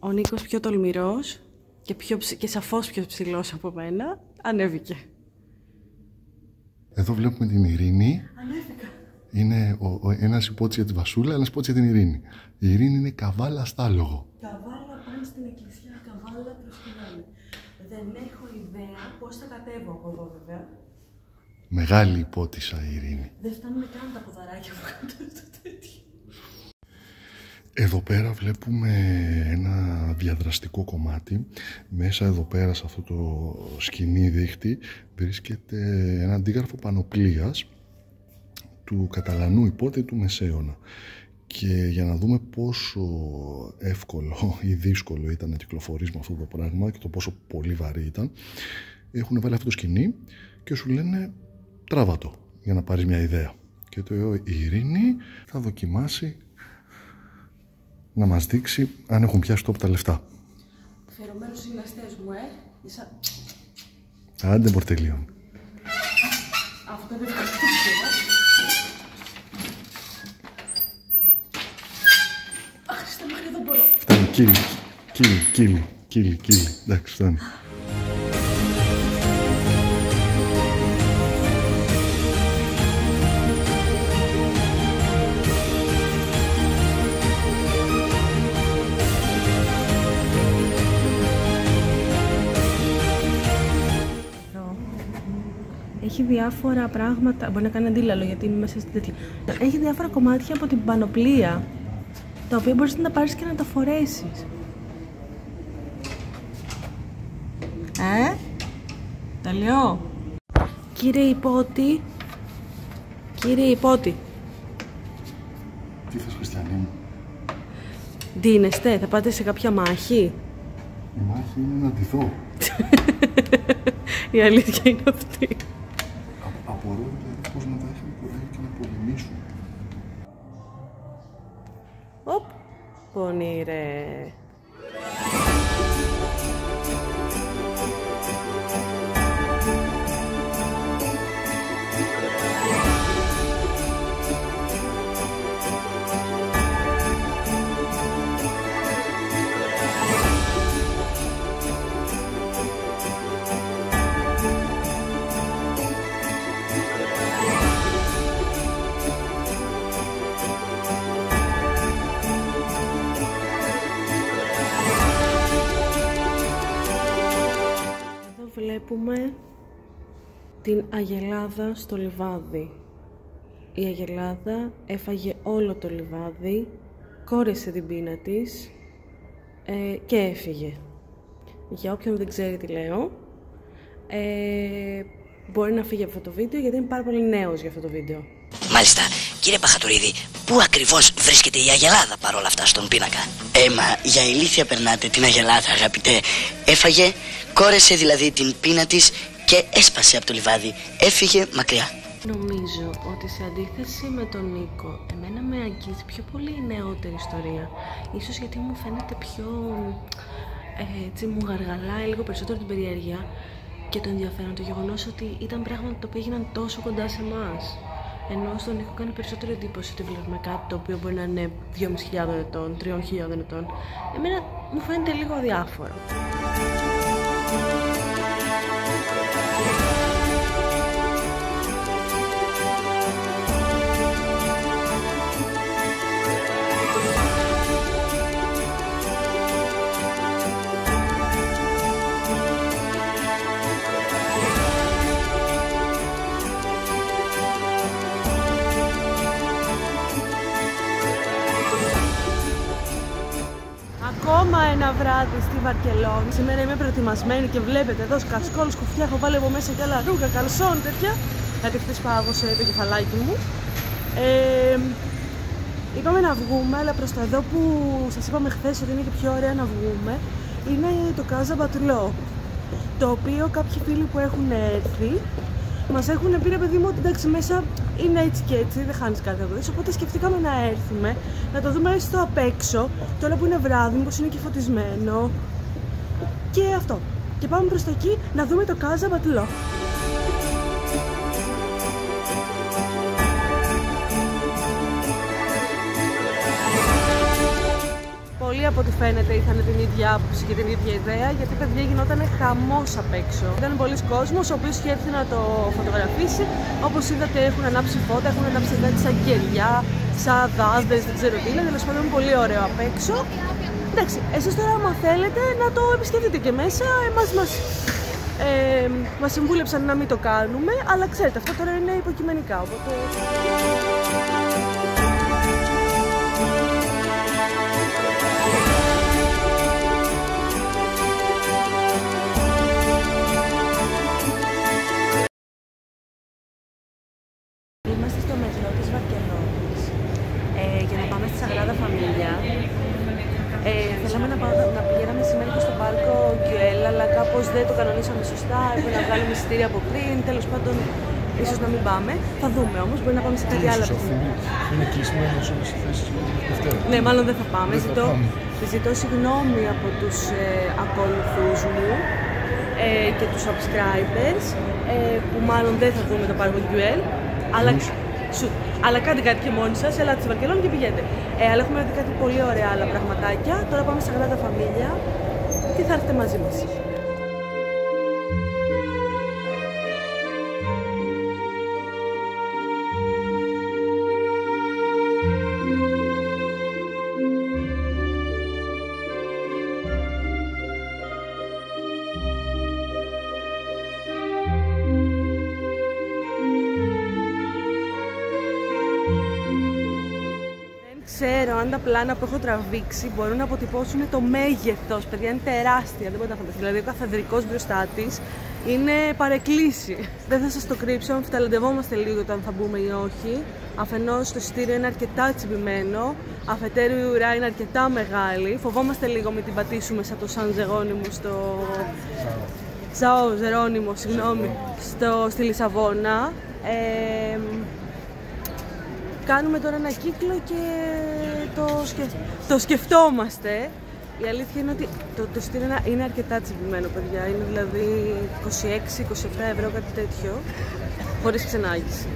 Ο Νίκος πιο τολμηρός και σαφώς πιο ψηλός από μένα, ανέβηκε. Εδώ βλέπουμε την Ειρήνη. Ανέβηκα. Είναι ένας υπότης για τη Βασούλα, ένας υπότης για την Ειρήνη. Η Ειρήνη είναι καβάλα στάλογο. Καβάλα πάνε στην εκκλησιά, καβάλα προσκυνάνε. Δεν έχω ιδέα πώς θα κατέβω από εδώ βέβαια. Μεγάλη υπότισσα η Ειρήνη. Δεν φτάνουν καν τα ποδαράκια που κάτω στο τέτοιο. Εδώ πέρα βλέπουμε ένα διαδραστικό κομμάτι. Μέσα εδώ πέρα σε αυτό το σκηνή δίχτυ βρίσκεται ένα αντίγραφο πανοπλίας του Καταλανού υπότη του Μεσαίωνα. Και για να δούμε πόσο εύκολο ή δύσκολο ήταν να κυκλοφορείς με αυτό το πράγμα και το πόσο πολύ βαρύ ήταν, έχουν βάλει αυτό το σκηνή και σου λένε τράβα το για να πάρεις μια ιδέα. Και το η Ειρήνη θα δοκιμάσει να μας δείξει αν έχουν πιάσει το από τα λεφτά. Φερωμένους γυμναστές μου, Άντε πορτελίον. Αυτό δεν ευχαριστώ. Αχ, Χριστέ, μέχρι δεν μπορώ. Φτάνει, κύλι. Εντάξει, φτάνει. Έχει διάφορα πράγματα, μπορεί να κάνει αντίλαλο γιατί είμαι μέσα στην τέτοια. Έχει διάφορα κομμάτια από την πανοπλία, τα οποία μπορείς να τα πάρεις και να τα φορέσεις. Τελειώ. Κύριε υπότη. Τι θες, Χριστιανή μου? Ντύνεστε, θα πάτε σε κάποια μάχη? Η μάχη είναι να ντυθώ. Η αλήθεια είναι αυτή. Απορώ δηλαδή πώς να τα έχουν κουράγιο και να πολεμήσουν. Οπ, πονήρε. Βλέπουμε την αγελάδα στο λιβάδι. Η αγελάδα έφαγε όλο το λιβάδι, κόρεσε την πείνα της και έφυγε. Για όποιον δεν ξέρει τι λέω, μπορεί να φύγει από αυτό το βίντεο γιατί είναι πάρα πολύ νέος για αυτό το βίντεο. Μάλιστα, κύριε Παχατουρίδη, πού ακριβώς βρίσκεται η αγελάδα παρόλα αυτά στον πίνακα? Μα για ηλίθεια περνάτε την αγελάδα, αγαπητέ. Έφαγε, κόρεσε δηλαδή την πείνα της και έσπασε από το λιβάδι. Έφυγε μακριά. Νομίζω ότι σε αντίθεση με τον Νίκο, εμένα με αγγίζει πιο πολύ η νεότερη ιστορία. Ίσως γιατί μου φαίνεται πιο, έτσι μου γαργαλάει λίγο περισσότερο την περιέργεια και το ενδιαφέρον, το γεγονός ότι ήταν πράγματα τα οποία έγιναν τόσο κοντά σε εμάς. Ενώ στον Νίκο κάνει περισσότερη εντύπωση ότι βλέπουμε κάτι το οποίο μπορεί να είναι 2.500 ετών, 3.000 ετών. Εμένα μου φαίνεται λίγο αδιάφορο. Ακόμα ένα βράδυ στη Βαρκελόνη. Σήμερα είμαι προετοιμασμένη και βλέπετε εδώ σκασκόλ, σκουφιά, έχω βάλει από μέσα και άλλα ρούχα, καλσόν, τέτοια. Γιατί χθες πάγωσε το κεφαλάκι μου. Είπαμε να βγούμε, αλλά προς τα εδώ που σας είπαμε χθες ότι είναι και πιο ωραία να βγούμε, είναι το Casa Batlló. Το οποίο κάποιοι φίλοι που έχουν έρθει μας έχουν πει, ρε παιδί μου, ότι εντάξει μέσα είναι έτσι και έτσι, δεν χάνεις κάτι να το δεις. Οπότε σκεφτήκαμε να έρθουμε, να το δούμε έστω απ' έξω, τώρα που είναι βράδυ, μήπως είναι και φωτισμένο. Και αυτό. Και πάμε προς τα εκεί να δούμε το Casa Batlló. Πολλοί από ό,τι φαίνεται είχαν την ίδια άποψη και την ίδια ιδέα, γιατί παιδιά γινόταν χαμός απ' έξω. Ήταν πολλοί κόσμος ο οποίος είχε έρθει να το φωτογραφίσει. Όπως είδατε έχουν ανάψει φώτα, έχουν ανάψει κάτι σαν κεριά, σαν δάδες, δεν ξέρω τι είναι. Τέλος πάντων πολύ ωραίο απ' έξω. Εντάξει, εσείς τώρα άμα θέλετε να το επισκεφτείτε και μέσα, μας συμβούλεψαν να μην το κάνουμε, αλλά ξέρετε αυτό τώρα είναι υποκειμενικά, οπότε... Είμαστε στο μετρό της Βαρκελόνης για να πάμε στη Σαγράδα Φαμίλια. Θέλαμε να πηγαίναμε σήμερα και στο πάρκο Γκιουέλ, αλλά κάπως δεν το κανονίσαμε σωστά. Έπρεπε να βγάλουμε εισιτήρια από πριν. Τέλος πάντων, ίσως να μην πάμε. Θα δούμε όμως, μπορεί να πάμε σε κάτι άλλο. Είναι κλεισμένο όλες οι θέσεις για την Δευτέρα. Ναι, μάλλον δεν θα πάμε. Ζητώ συγγνώμη από τους ακολουθούς μου και τους subscribers που μάλλον δεν θα δούμε το πάρκο Γκιουέλ. Αλλά κάντε κάτι και μόνοι σας, ελάτε στη Βαρκελόνη και πηγαίνετε. Αλλά έχουμε δει κάτι πολύ ωραία άλλα πραγματάκια. Τώρα πάμε στα Σαγράδα Φαμίλια και θα έρθετε μαζί μας. Ξέρω αν τα πλάνα που έχω τραβήξει μπορούν να αποτυπώσουν το μέγεθος. Παιδιά, είναι τεράστια, δεν μπορείτε να φανταστείτε. Δηλαδή, ο καθεδρικός μπροστά της είναι παρεκκλήσει. Δεν θα σας το κρύψω, αμφιταλαντευόμαστε λίγο όταν θα μπούμε ή όχι. Αφενός το εισιτήριο είναι αρκετά τσιμπημένο, αφετέρου η ουρά είναι αρκετά μεγάλη. Φοβόμαστε λίγο μην την πατήσουμε σαν το Σαν Ζερόνιμο στο... Σαο Ζερόνιμο, συγγνώμη, στη Λισαβόνα. Κάνουμε τώρα ένα κύκλο και το σκεφτόμαστε. Η αλήθεια είναι ότι το εισιτήριο είναι αρκετά τσιμπημένο, παιδιά. Είναι δηλαδή 26-27 ευρώ, κάτι τέτοιο, χωρίς ξενάγηση.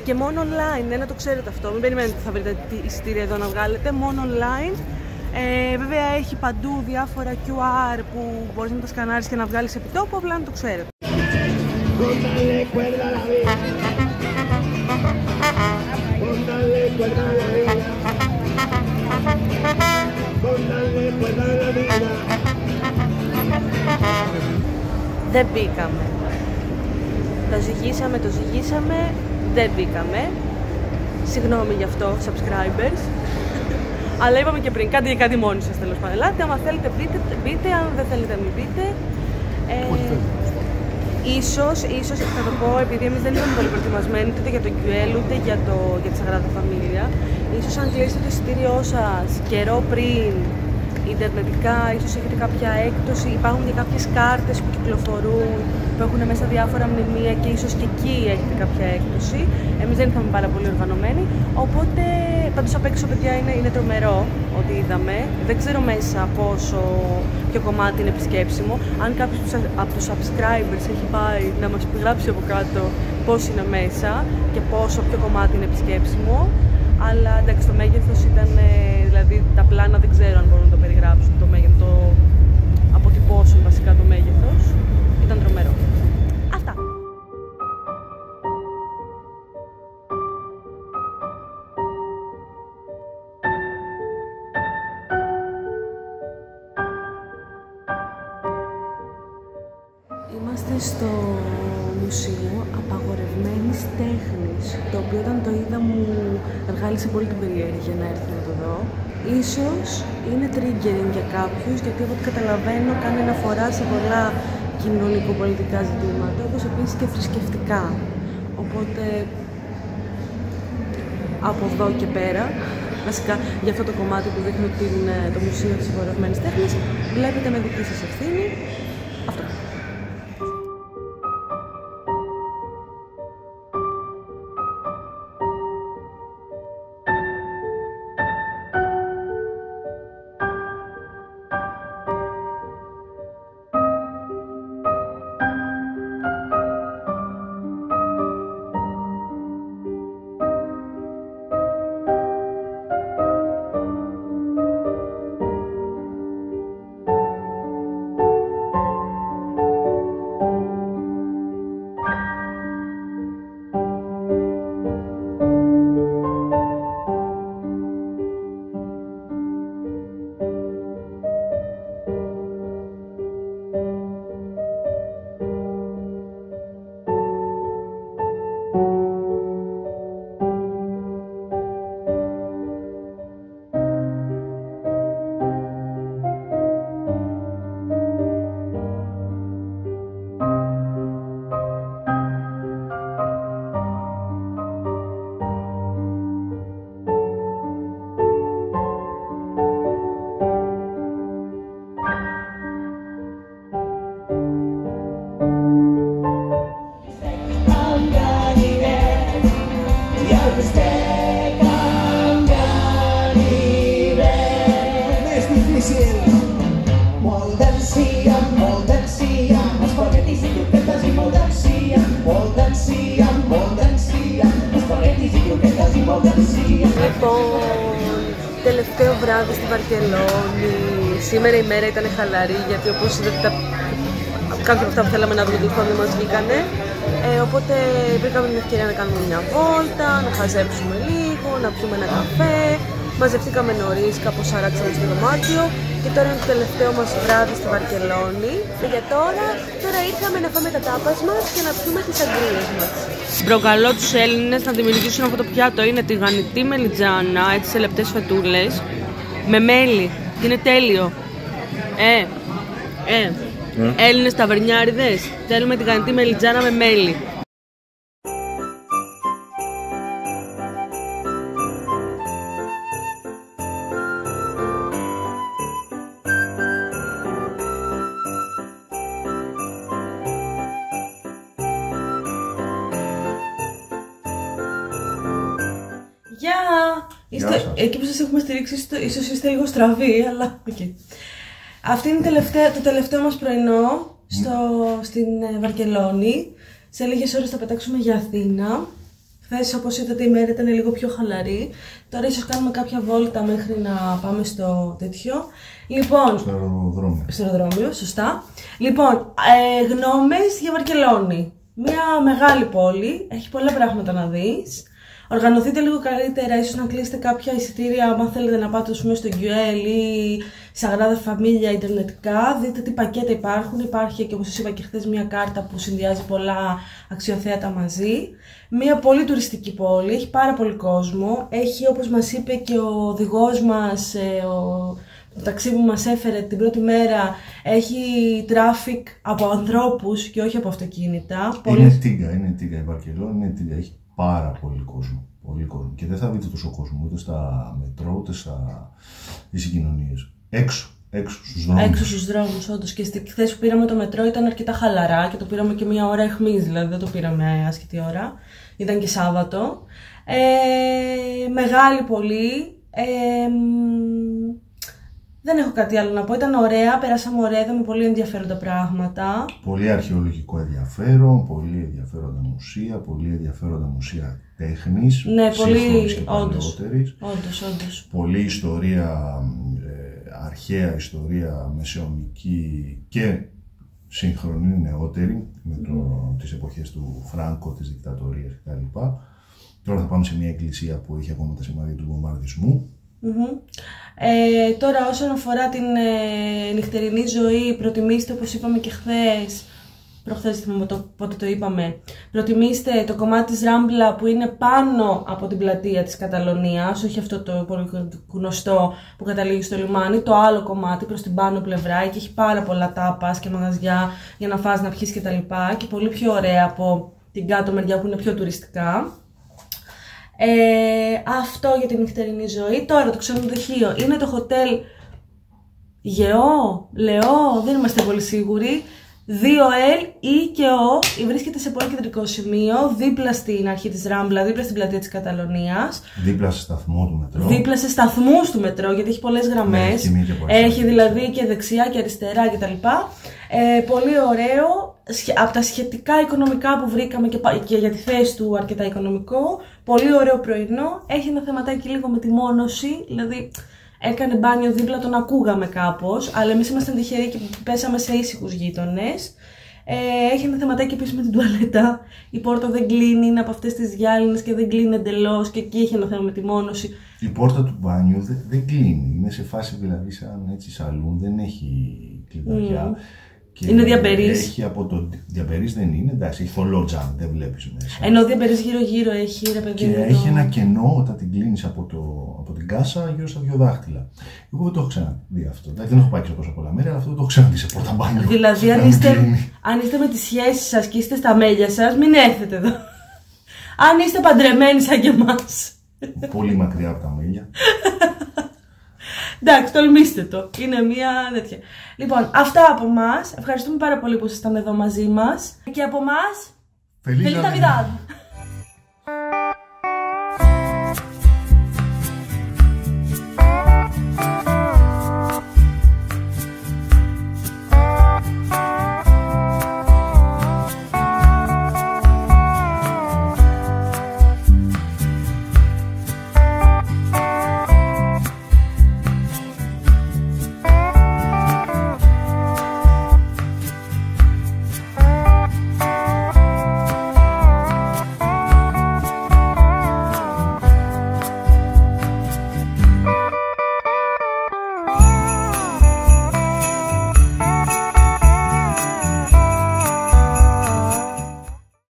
Και μόνο online, να το ξέρετε αυτό. Μην περιμένετε ότι θα βρείτε εισιτήρια εδώ να βγάλετε, μόνο online. Βέβαια έχει παντού διάφορα QR που μπορείς να τα σκανάρεις και να βγάλεις επί τόπου, απλά να το ξέρετε. Δεν μπήκαμε. Το ζυγίσαμε, δεν μπήκαμε. Συγγνώμη γι' αυτό, subscribers. Αλλά είπαμε και πριν, κάντε και κάτι μόνοι σας τέλος πάντων. Ελάτε, άμα θέλετε μπείτε, αν δεν θέλετε μην μπείτε. Ίσως θα το πω, επειδή εμείς δεν είμαστε πολύ προετοιμασμένοι ούτε για το QL ούτε για τη Σαγράδα Φαμίλια. Ίσως αν κλείσετε το εισιτήριό σας καιρό πριν, ιντερνετικά, ίσως έχετε κάποια έκπτωση. Υπάρχουν και κάποιες κάρτες που κυκλοφορούν, που έχουν μέσα διάφορα μνημεία και ίσως και εκεί έχετε κάποια έκπτωση. Εμείς δεν ήρθαμε πάρα πολύ οργανωμένοι, οπότε πάντως απ' έξω, παιδιά, είναι τρομερό ότι είδαμε. Δεν ξέρω μέσα ποιο κομμάτι είναι επισκέψιμο. Αν κάποιος από τους subscribers έχει πάει να μας γράψει από κάτω πώς είναι μέσα και ποιο κομμάτι είναι επισκέψιμο. Αλλά εντάξει, το μέγεθος ήταν, δηλαδή τα πλάνα δεν ξέρω αν μπορούν να το περιγράψουν, το μέγεθος, αποτυπώσουν βασικά το μέγεθος. Ήταν τρομερό. Αυτά. Είμαστε στο Μουσείο Απαγορευμένης Τέχνης, το οποίο όταν το είδα μου εργάλισε πολύ την περιέργεια να έρθω να το δω. Ίσως είναι triggering για κάποιους, γιατί από ό,τι καταλαβαίνω κάνει αναφορά σε πολλά κοινωνικοπολιτικά ζητήματα, όπως επίσης και θρησκευτικά. Οπότε από εδώ και πέρα, βασικά για αυτό το κομμάτι που δείχνει το Μουσείο της Απαγορευμένης Τέχνης, βλέπετε με δική σας ευθύνη. Αυτό. Τελευταίο βράδυ στη Βαρκελόνη. Σήμερα η μέρα ήταν χαλαρή, γιατί όπως είδατε κάποια από αυτά που θέλαμε να δούμε τους πάντων μας βγήκανε. Οπότε βρήκαμε την ευκαιρία να κάνουμε μια βόλτα, να χαζέψουμε λίγο, να πιούμε ένα καφέ. Μαζευτήκαμε νωρίς, κάπως 40 στο δωμάτιο και τώρα είναι το τελευταίο μας βράδυ στη Βαρκελόνη. Και τώρα ήρθαμε να φάμε τα τάπας μας και να πιούμε τις αγκρίες μας. Προκαλώ τους Έλληνες να δημιουργήσουν αυτό το πιάτο. Είναι τηγανιτή μελιτζάνα, έτσι σε λεπτές φετούλες, με μέλι. Είναι τέλειο. Έλληνες ταβερνιάριδες, θέλουμε τηγανιτή μελιτζάνα με μέλι. Εκεί που σας έχουμε στηρίξει, ίσως είστε λίγο στραβοί, αλλά okay. Αυτή είναι το τελευταίο μας πρωινό στην Βαρκελόνη. Σε λίγες ώρες θα πετάξουμε για Αθήνα. Χθες, όπως είδατε, η μέρα ήταν λίγο πιο χαλαρή. Τώρα ίσως κάνουμε κάποια βόλτα μέχρι να πάμε στο τέτοιο. Λοιπόν, στο αεροδρόμιο, σωστά. Λοιπόν, γνώμες για Βαρκελόνη. Μια μεγάλη πόλη, έχει πολλά πράγματα να δεις. Οργανωθείτε λίγο καλύτερα, ίσως να κλείσετε κάποια εισιτήρια αν θέλετε να πάτε στο QL ή Sagrada Familia ιντερνετικά, δείτε τι πακέτα υπάρχουν. Υπάρχει και όπως σας είπα και χθες μια κάρτα που συνδυάζει πολλά αξιοθέατα μαζί. Μια πολύ τουριστική πόλη, έχει πάρα πολύ κόσμο. Έχει, όπως μας είπε και ο οδηγός μας, το ταξί που μας έφερε την πρώτη μέρα, έχει traffic από ανθρώπους και όχι από αυτοκίνητα. Είναι τίγκα, η Βαρκελόνη είναι τίγκα, έχει πάρα πολύ κόσμο. Πολύ κόσμο. Και δεν θα δείτε τόσο κόσμο ούτε στα μετρό, ούτε στις συγκοινωνίες. Έξω στους δρόμους. Έξω στους δρόμους, όντως. Και χθες που πήραμε το μετρό ήταν αρκετά χαλαρά και το πήραμε και μία ώρα αιχμής, δηλαδή δεν το πήραμε άσχετη ώρα. Ήταν και Σάββατο. Μεγάλη πολύ. Δεν έχω κάτι άλλο να πω. Ήταν ωραία, περάσαμε ωραία, είδαμε πολύ ενδιαφέροντα πράγματα. Πολύ αρχαιολογικό ενδιαφέρον, πολύ ενδιαφέροντα μουσεία, πολύ ενδιαφέροντα μουσεία τέχνης. Ναι, πολύ, και όντως. Πολύ ιστορία, αρχαία ιστορία, μεσαιωνική και σύγχρονη, νεότερη, με τις εποχές του Φράνκο, της δικτατορίας κτλ. Τώρα θα πάμε σε μια εκκλησία που έχει ακόμα τα σημάδια του βομβαρδισμού. Τώρα όσον αφορά την νυχτερινή ζωή, προτιμήστε, όπως είπαμε και προχθές θυμάμαι πότε το είπαμε, προτιμήστε το κομμάτι της Ράμπλα που είναι πάνω από την πλατεία της Καταλωνίας, όχι αυτό το πολύ γνωστό που καταλήγει στο λιμάνι, το άλλο κομμάτι προς την πάνω πλευρά και έχει πάρα πολλά τάπας και μαγαζιά για να φας, να πιείς κτλ. Και πολύ πιο ωραία από την κάτω μεριά που είναι πιο τουριστικά. Αυτό για την νυχτερινή ζωή. Τώρα το ξενοδοχείο είναι το hotel Γεώ, Λεώ, δεν είμαστε πολύ σίγουροι. 2L ή και O, βρίσκεται σε πολύ κεντρικό σημείο, δίπλα στην αρχή της Ράμπλα, δίπλα στην πλατεία της Καταλωνίας. Δίπλα σε σταθμό του μετρό. Δίπλα σε σταθμούς του μετρό, γιατί έχει πολλές γραμμές. Ναι, έχει δηλαδή και δεξιά και αριστερά κτλ. Πολύ ωραίο. Από τα σχετικά οικονομικά που βρήκαμε και για τη θέση του αρκετά οικονομικό. Πολύ ωραίο πρωινό. Έχει ένα θεματάκι λίγο με τη μόνωση, δηλαδή έκανε μπάνιο δίπλα, τον ακούγαμε κάπως, αλλά εμείς ήμασταν τυχεροί και πέσαμε σε ήσυχους γείτονες. Έχει ένα θεματάκι επίσης με την τουαλέτα. Η πόρτα δεν κλείνει, είναι από αυτές τις γυάλινες και δεν κλείνει εντελώς και εκεί έχει ένα θέμα με τη μόνωση. Η πόρτα του μπάνιου δεν κλείνει, είναι σε φάση δηλαδή σαν έτσι σαλούν, δεν έχει κλειδαριά. Και είναι διαμπερής. Έχει από το διαμπερής δεν είναι, εντάξει, έχει θολό τζάμ, δεν βλέπεις μέσα. Ενώ διαμπερής γύρω-γύρω έχει, ρε παιδί. Και έχει ένα κενό όταν την κλείνεις από την κάσα γύρω στα 2 δάχτυλα. Εγώ δεν το έχω ξαναδεί αυτό. Δεν έχω πάει σε τόσα πολλά μέρη, αλλά αυτό δεν το έχω ξαναδεί σε πόρτα μπάνιο. Δηλαδή, αν είστε με τις σχέσεις σας και είστε στα μέλια σας, μην έρθετε εδώ. Αν είστε παντρεμένοι σαν και εμάς. Πολύ μακριά από τα μέλια. Εντάξει, τολμήστε το. Είναι μια τέτοια. Λοιπόν, αυτά από εμάς. Ευχαριστούμε πάρα πολύ που ήσασταν εδώ μαζί μας. Και από εμάς, Feliz Navidad!